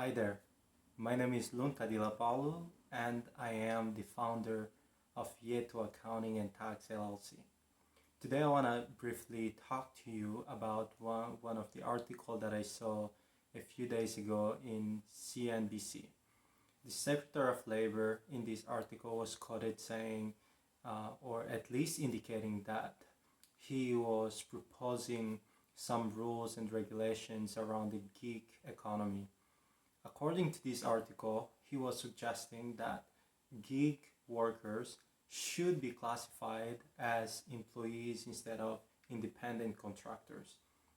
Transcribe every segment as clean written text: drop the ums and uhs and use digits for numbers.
Hi there, my name is Lunta Dilapalu and I am the founder of Yeto Accounting and Tax LLC. Today I want to briefly talk to you about one of the article that I saw a few days ago in CNBC. The Secretary of Labor in this article was quoted saying, or at least indicating that he was proposing some rules and regulations around the gig economy. According to this article, he was suggesting that gig workers should be classified as employees instead of independent contractors.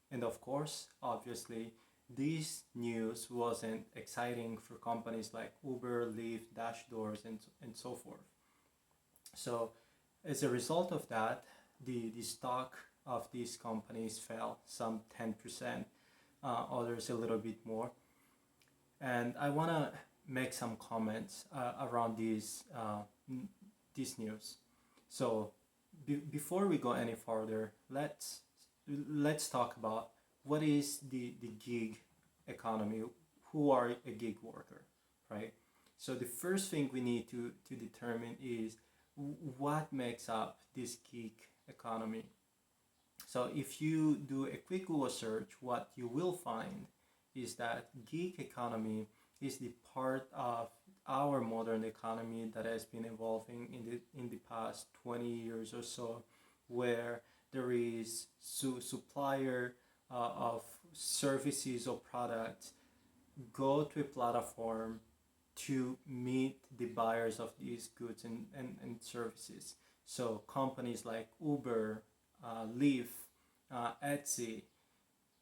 And of course, obviously, this news wasn't exciting for companies like Uber, Lyft, Dashdoors, and so forth. So, as a result of that, the stock of these companies fell some 10%, others a little bit more. And I want to make some comments around this news. So before we go any further, let's talk about what is the gig economy. Who are a gig worker, right? So the first thing we need to determine is what makes up this gig economy. So if you do a quick Google search, what you will find is that gig economy is the part of our modern economy that has been evolving in the past 20 years or so, where there is supplier of services or products go to a platform to meet the buyers of these goods and services. So companies like Uber, Lyft, Etsy,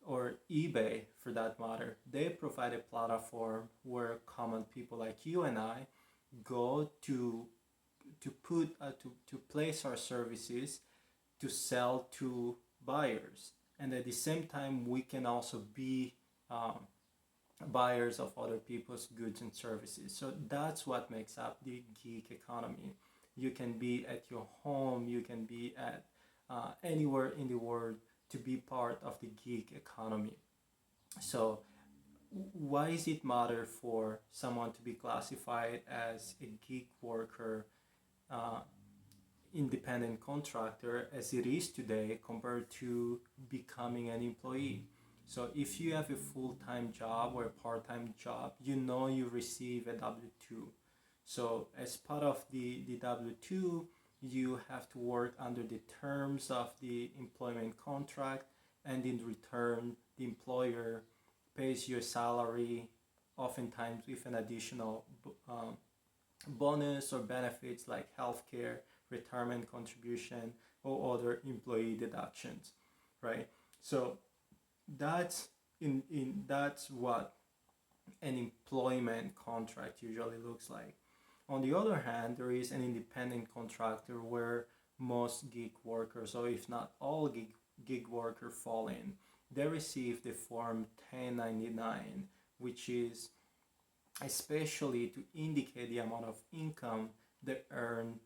or eBay for that matter, they provide a platform where common people like you and I go to place our services to sell to buyers, and at the same time we can also be buyers of other people's goods and services. So that's what makes up the gig economy. You can be at your home, you can be at anywhere in the world to be part of the gig economy. So why does it matter for someone to be classified as a gig worker, independent contractor, as it is today compared to becoming an employee? So if you have a full-time job or a part-time job, you receive a W-2. So as part of the W-2, you have to work under the terms of the employment contract, and in return, the employer pays your salary, oftentimes with an additional bonus or benefits like healthcare, retirement contribution, or other employee deductions, right? So that's that's what an employment contract usually looks like. On the other hand, there is an independent contractor where most gig workers, or if not all gig workers, fall in. They receive the form 1099, which is especially to indicate the amount of income they earn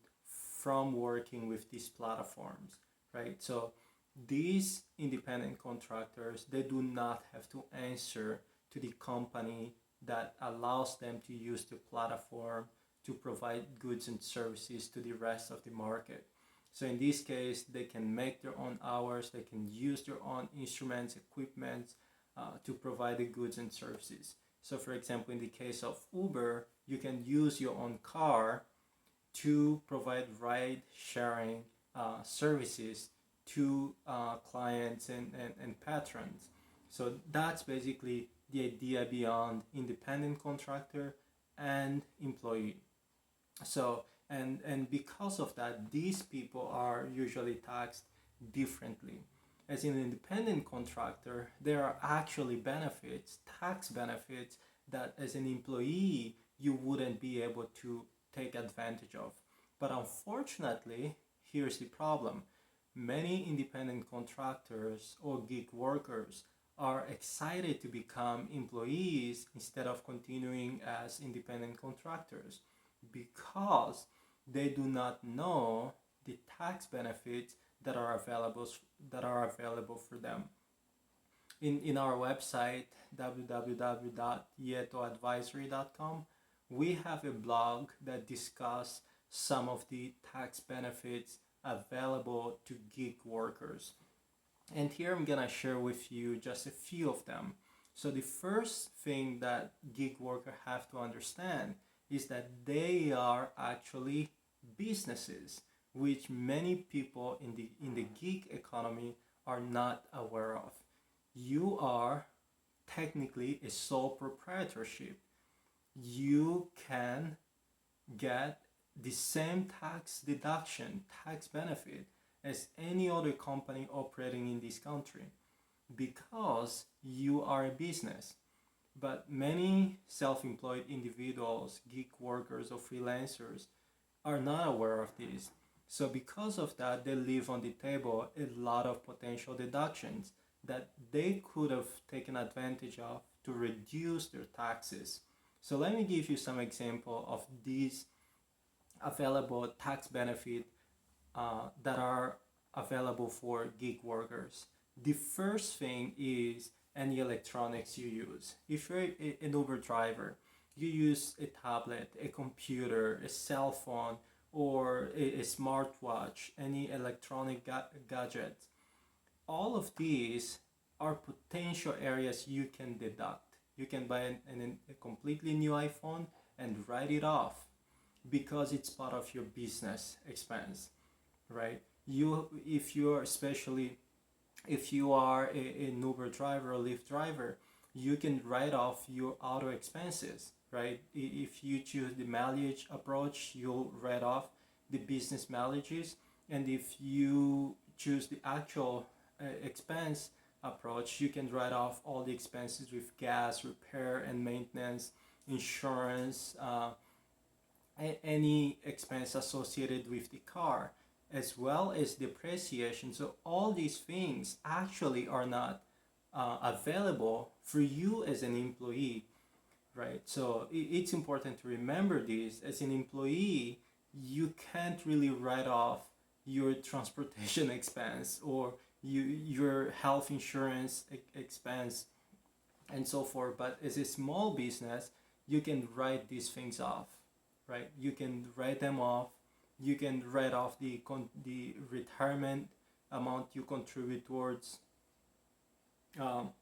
from working with these platforms, right? So these independent contractors, they do not have to answer to the company that allows them to use the platform to provide goods and services to the rest of the market. So in this case, they can make their own hours, they can use their own instruments, equipment to provide the goods and services. So for example, in the case of Uber, you can use your own car to provide ride sharing services to clients and patrons. So that's basically the idea beyond independent contractor and employee. So and because of that, these people are usually taxed differently. As an independent contractor, there are actually benefits, tax benefits, that as an employee you wouldn't be able to take advantage of. But unfortunately, here's the problem. Many independent contractors or gig workers are excited to become employees instead of continuing as independent contractors, because they do not know the tax benefits that are available for them. In our website, www.yetoadvisory.com, we have a blog that discusses some of the tax benefits available to gig workers. And here I'm gonna share with you just a few of them. So the first thing that gig workers have to understand is that they are actually businesses, which many people in the gig economy are not aware of. You are technically a sole proprietorship. You can get the same tax deduction, tax benefit as any other company operating in this country because you are a business. But many self employed individuals, gig workers, or freelancers are not aware of this. So, because of that, they leave on the table a lot of potential deductions that they could have taken advantage of to reduce their taxes. So, let me give you some example of these available tax benefit that are available for gig workers. The first thing is any electronics you use. If you're an Uber driver, you use a tablet, a computer, a cell phone, or a smartwatch, any electronic gadget. All of these are potential areas you can deduct. You can buy a completely new iPhone and write it off because it's part of your business expense, right? If you're especially if you are an Uber driver or Lyft driver, you can write off your auto expenses, right? If you choose the mileage approach, you'll write off the business mileages. And if you choose the actual expense approach, you can write off all the expenses with gas, repair and maintenance, insurance, any expense associated with the car, as well as depreciation. So all these things actually are not available for you as an employee, right? So it's important to remember this. As an employee, you can't really write off your transportation expense or your health insurance expense and so forth. But as a small business, you can write these things off, right? You can write them off. You can write off the retirement amount you contribute towards, um,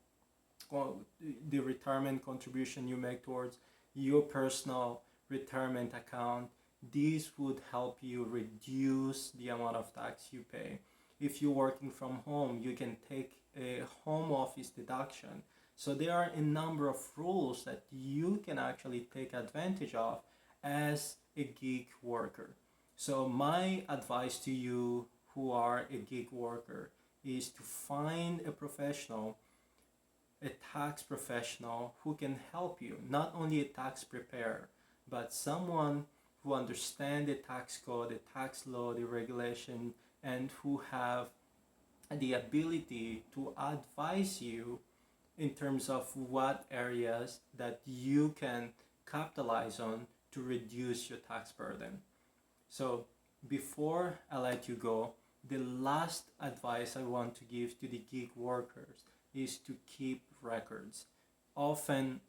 the retirement contribution you make towards your personal retirement account. These would help you reduce the amount of tax you pay. If you're working from home, you can take a home office deduction. So there are a number of rules that you can actually take advantage of as a gig worker. So my advice to you who are a gig worker is to find a professional, a tax professional who can help you, not only a tax preparer, but someone who understands the tax code, the tax law, the regulation, and who have the ability to advise you in terms of what areas that you can capitalize on to reduce your tax burden. So before I let you go, the last advice I want to give to the gig workers is to keep records. Often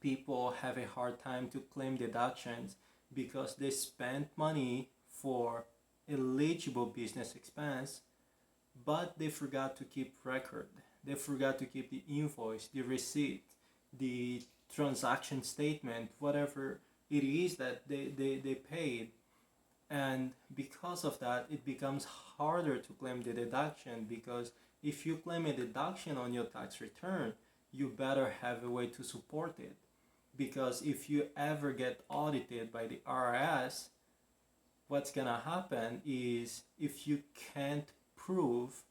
people have a hard time to claim deductions because they spent money for eligible business expense, but they forgot to keep record. They forgot to keep the invoice, the receipt, the transaction statement, whatever it is that they paid. And because of that, it becomes harder to claim the deduction, because if you claim a deduction on your tax return, you better have a way to support it. Because if you ever get audited by the IRS, what's gonna happen is, if you can't prove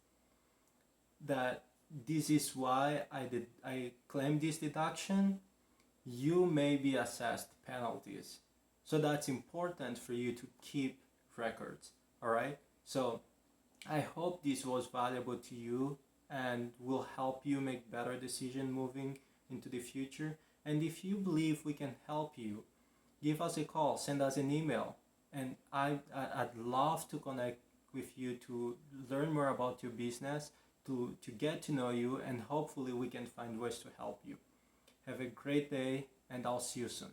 that this is why I claim this deduction, you may be assessed penalties. So that's important for you to keep records. All right. So I hope this was valuable to you and will help you make better decisions moving into the future. And if you believe we can help you, give us a call, send us an email, and I'd love to connect with you to learn more about your business, to get to know you, and hopefully we can find ways to help you. Have a great day, and I'll see you soon.